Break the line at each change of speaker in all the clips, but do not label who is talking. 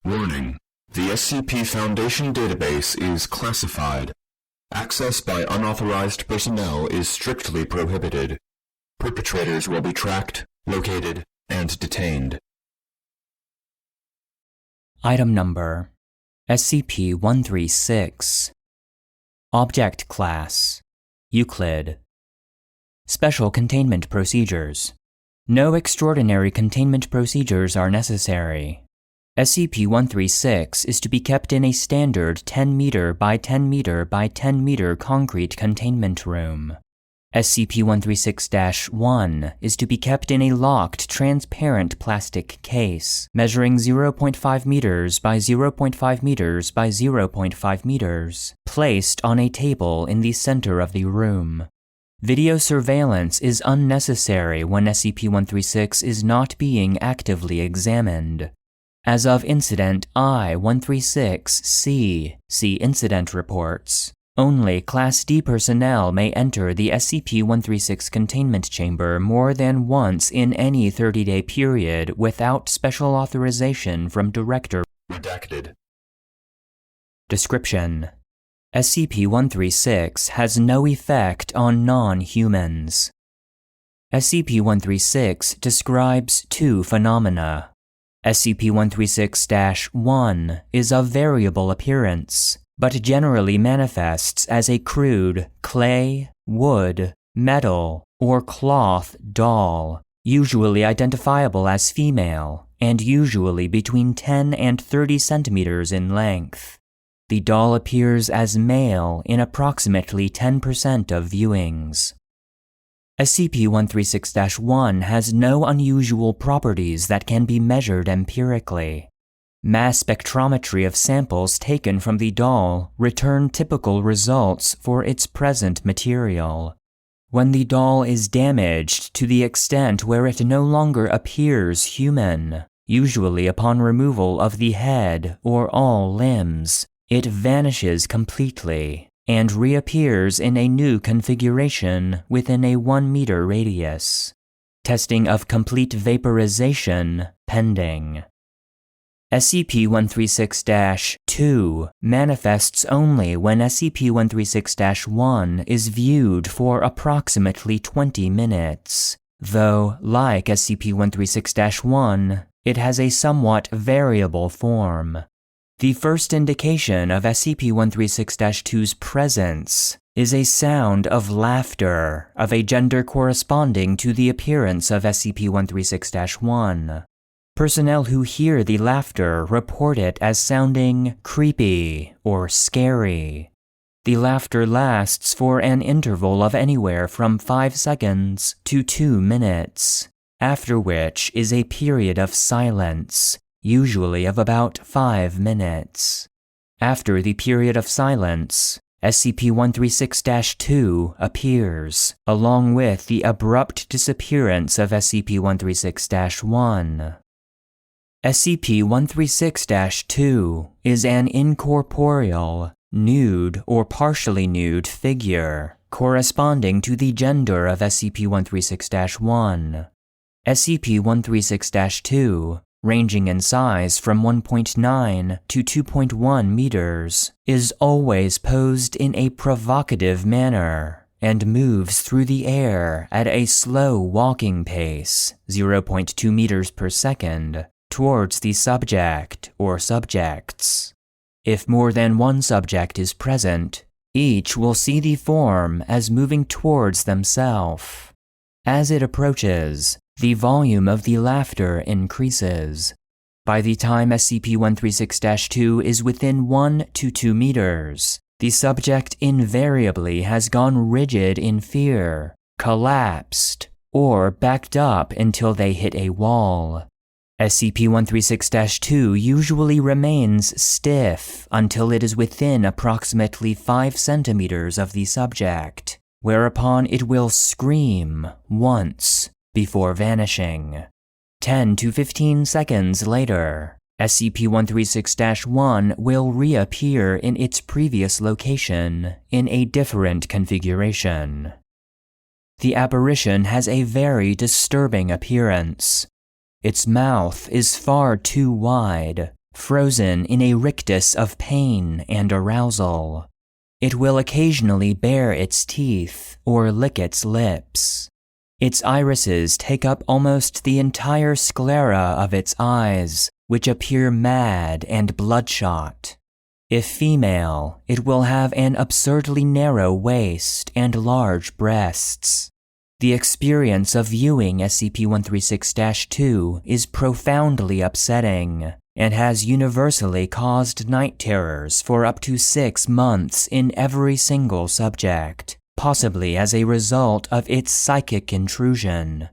Warning: the SCP Foundation database is classified. Access by unauthorized personnel is strictly prohibited. Perpetrators will be tracked, located, and detained.
Item Number: SCP-136. Object Class: Euclid. Special Containment Procedures: no extraordinary containment procedures are necessary. SCP-136 is to be kept in a standard 10-meter by 10-meter by 10-meter concrete containment room. SCP-136-1 is to be kept in a locked, transparent plastic case, measuring 0.5 meters by 0.5 meters by 0.5 meters, placed on a table in the center of the room. Video surveillance is unnecessary when SCP-136 is not being actively examined. As of Incident I-136-C, see Incident Reports, only Class D personnel may enter the SCP-136 containment chamber more than once in any 30-day period without special authorization from Director.
Redacted.
Description: SCP-136 has no effect on non-humans. SCP-136 describes two phenomena. SCP-136-1 is of variable appearance, but generally manifests as a crude clay, wood, metal, or cloth doll, usually identifiable as female, and usually between 10 and 30 centimeters in length. The doll appears as male in approximately 10% of viewings. SCP-136-1 has no unusual properties that can be measured empirically. Mass spectrometry of samples taken from the doll return typical results for its present material. When the doll is damaged to the extent where it no longer appears human, usually upon removal of the head or all limbs, it vanishes completely and reappears in a new configuration within a 1-meter radius. Testing of complete vaporization pending. SCP-136-2 manifests only when SCP-136-1 is viewed for approximately 20 minutes, though, like SCP-136-1, it has a somewhat variable form. The first indication of SCP-136-2's presence is a sound of laughter of a gender corresponding to the appearance of SCP-136-1. Personnel who hear the laughter report it as sounding creepy or scary. The laughter lasts for an interval of anywhere from 5 seconds to 2 minutes, after which is a period of silence, usually of about 5 minutes. After the period of silence, SCP-136-2 appears, along with the abrupt disappearance of SCP-136-1. SCP-136-2 is an incorporeal, nude or partially nude figure corresponding to the gender of SCP-136-1. SCP-136-2, ranging in size from 1.9 to 2.1 meters, is always posed in a provocative manner and moves through the air at a slow walking pace, 0.2 meters per second, towards the subject or subjects. If more than one subject is present, each will see the form as moving towards themselves. As it approaches, the volume of the laughter increases. By the time SCP-136-2 is within 1 to 2 meters, the subject invariably has gone rigid in fear, collapsed, or backed up until they hit a wall. SCP-136-2 usually remains stiff until it is within approximately 5 centimeters of the subject, whereupon it will scream once before vanishing. 10 to 15 seconds later, SCP-136-1 will reappear in its previous location in a different configuration. The apparition has a very disturbing appearance. Its mouth is far too wide, frozen in a rictus of pain and arousal. It will occasionally bare its teeth or lick its lips. Its irises take up almost the entire sclera of its eyes, which appear mad and bloodshot. If female, it will have an absurdly narrow waist and large breasts. The experience of viewing SCP-136-2 is profoundly upsetting and has universally caused night terrors for up to 6 months in every single subject, possibly as a result of its psychic intrusion.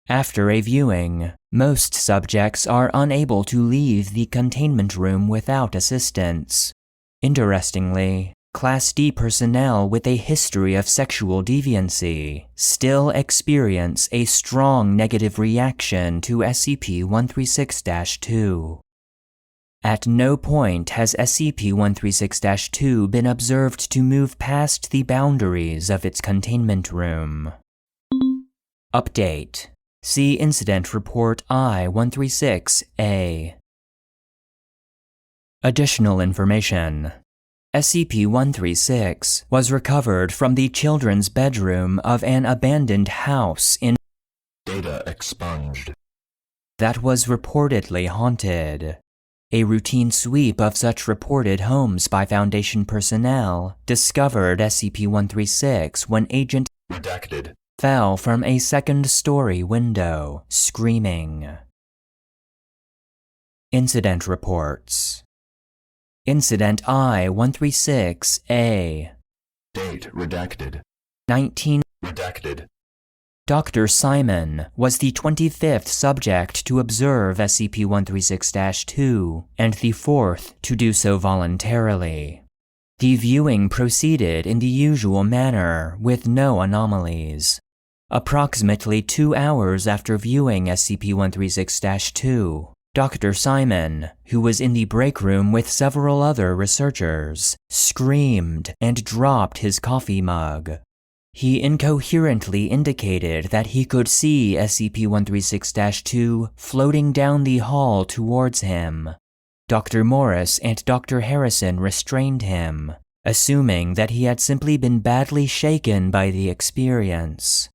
After a viewing, most subjects are unable to leave the containment room without assistance. Interestingly, Class D personnel with a history of sexual deviancy still experience a strong negative reaction to SCP-136-2. At no point has SCP-136-2 been observed to move past the boundaries of its containment room. Update. See Incident Report I-136-A. Additional information. SCP-136 was recovered from the children's bedroom of an abandoned house in
Data expunged.
that was reportedly haunted. A routine sweep of such reported homes by Foundation personnel discovered SCP-136 when Agent
Redacted.
fell from a second-story window, screaming. Incident Reports. Incident I-136-A.
Date redacted.
19.
Redacted.
Dr. Simon was the 25th subject to observe SCP-136-2 and the 4th to do so voluntarily. The viewing proceeded in the usual manner with no anomalies. Approximately 2 hours after viewing SCP-136-2, Dr. Simon, who was in the break room with several other researchers, screamed and dropped his coffee mug. He incoherently indicated that he could see SCP-136-2 floating down the hall towards him. Dr. Morris and Dr. Harrison restrained him, assuming that he had simply been badly shaken by the experience.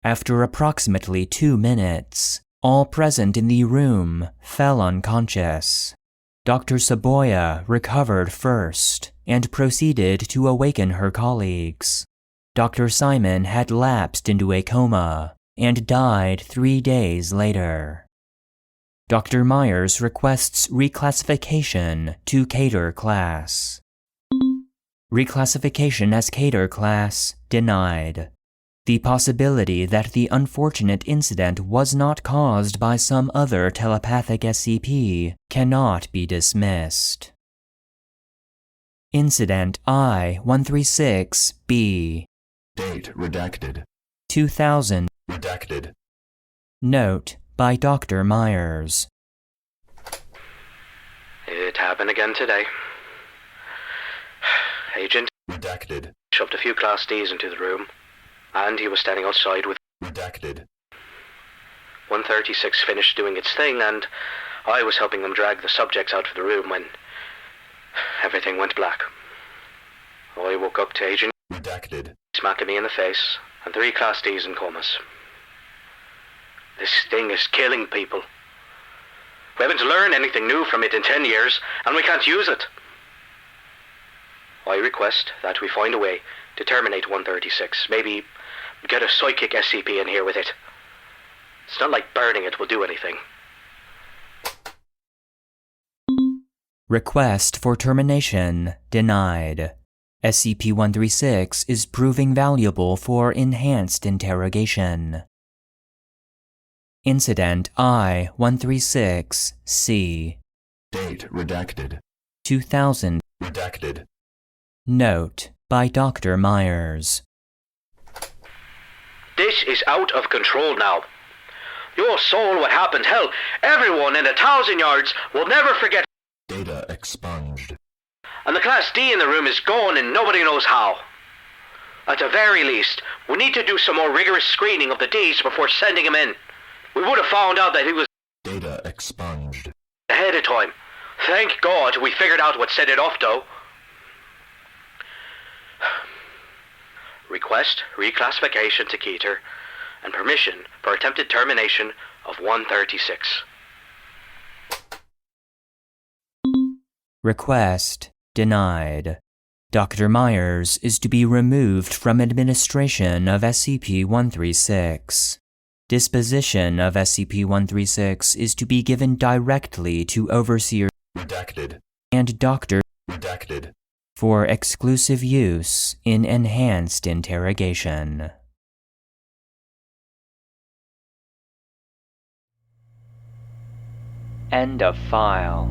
After approximately 2 minutes, all present in the room fell unconscious. Dr. Saboya recovered first and proceeded to awaken her colleagues. Dr. Simon had lapsed into a coma and died 3 days later. Dr. Meyers requests reclassification to Cater class. Reclassification as Cater class denied. The possibility that the unfortunate incident was not caused by some other telepathic SCP cannot be dismissed. Incident I-136-B.
Date redacted.
2000.
Redacted.
Note by Dr. Meyers.
It happened again today. Agent
Redacted.
shoved a few Class Ds into the room, and he was standing outside with
Redacted.
136 finished doing its thing, and I was helping them drag the subjects out of the room when everything went black. I woke up to Agent
Redacted.
smacking me in the face, and 3 Class Ds in comas. This thing is killing people. We haven't learned anything new from it in 10 years, and we can't use it. I request that we find a way to terminate 136. Maybe get a psychic SCP in here with it. It's not like burning it will do anything.
Request for termination denied. SCP-136 is proving valuable for enhanced interrogation. Incident I-136-C.
Date redacted.
2000.
Redacted.
Note by Dr. Meyers.
This is out of control now. You saw what happened. Hell, everyone in 1,000 yards will never forget.
Data expunged.
And the Class D in the room is gone and nobody knows how. At the very least, we need to do some more rigorous screening of the Ds before sending him in. We would have found out that he was
Data expunged.
ahead of time. Thank God we figured out what set it off, though. Request reclassification to Keter and permission for attempted termination of 136.
Request denied. Dr. Meyers is to be removed from administration of SCP-136. Disposition of SCP-136 is to be given directly to Overseer
Redacted.
and Dr.
Redacted.
for exclusive use in enhanced interrogation. End of file.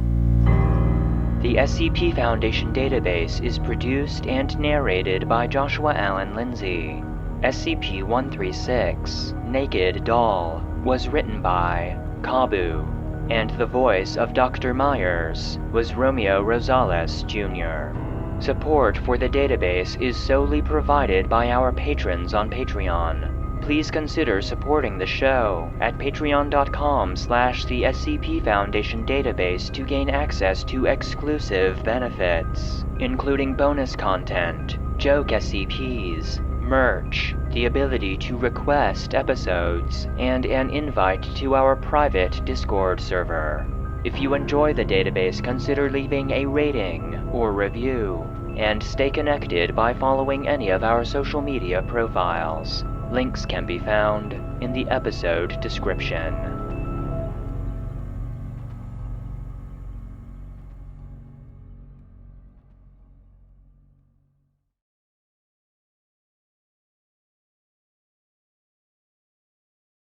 The SCP Foundation database is produced and narrated by Joshua Alan Lindsay. SCP-136, Naked Doll, was written by Kabu, and the voice of Dr. Meyers was Romeo Rosales, Jr. Support for the database is solely provided by our patrons on Patreon. Please consider supporting the show at patreon.com/the SCP Foundation database to gain access to exclusive benefits, including bonus content, joke SCPs, merch, the ability to request episodes, and an invite to our private Discord server. If you enjoy the database, consider leaving a rating or review, and stay connected by following any of our social media profiles. Links can be found in the episode description.